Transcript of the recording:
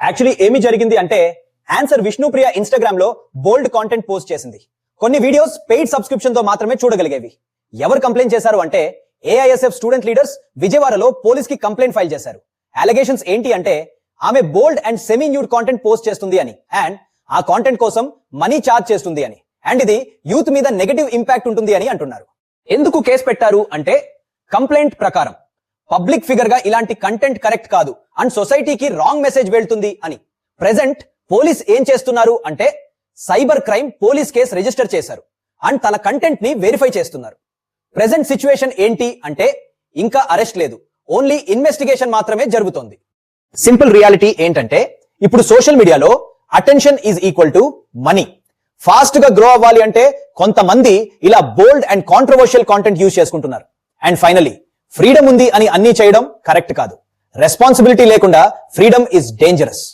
Actually ఏమి జరిగింది అంటే ఆన్సర్ విష్ణుప్రియ ఇన్స్టాగ్రామ్ లో బోల్డ్ కాంటెంట్ పోస్ట్ చేసింది. కొన్ని వీడియోస్ పెయిడ్ సబ్స్క్రిప్షన్ తో మాత్రమే చూడగలిగేవి. ఎవరు కంప్లైంట్ చేశారు అంటే ఏఐఎస్ఎఫ్ స్టూడెంట్ లీడర్స్ విజయవాడలో పోలీస్ కి కంప్లైంట్ ఫైల్ చేశారు. అలిగేషన్స్ ఏంటి అంటే ఆమె bold and semi nude content post చేస్తుంది అని, అండ్ ఆ కాంటెంట్ కోసం మనీ చార్జ్ చేస్తుంది అని, అండ్ ఇది యూత్ మీద నెగటివ్ ఇంపాక్ట్ ఉంటుంది అని అంటున్నారు. ఎందుకు కేసు పెట్టారు అంటే కంప్లైంట్ ప్రకారం పబ్లిక్ ఫిగర్ గా ఇలాంటి కంటెంట్ కరెక్ట్ కాదు అండ్ సొసైటీకి రాంగ్ మెసేజ్ వెళ్తుంది అని. ప్రెజెంట్ పోలీస్ ఏం చేస్తున్నారు అంటే cyber crime police case register చేశారు అండ్ తన కంటెంట్ ని వెరిఫై చేస్తున్నారు. ప్రెజెంట్ సిచ్యువేషన్ ఏంటి అంటే ఇంకా అరెస్ట్ లేదు, ఓన్లీ ఇన్వెస్టిగేషన్ మాత్రమే జరుగుతోంది. సింపుల్ రియాలిటీ ఏంటంటే ఇప్పుడు సోషల్ మీడియాలో attention is equal to money. Fast గా గ్రో అవ్వాలి అంటే కొంతమంది ఇలా బోల్డ్ అండ్ కాంట్రవర్షియల్ కాంటెంట్ యూజ్ చేసుకుంటున్నారు. అండ్ ఫైనలీ ఫ్రీడమ్ ఉంది అని అన్ని చేయడం కరెక్ట్ కాదు. రెస్పాన్సిబిలిటీ లేకుండా ఫ్రీడమ్ ఈజ్ డేంజరస్.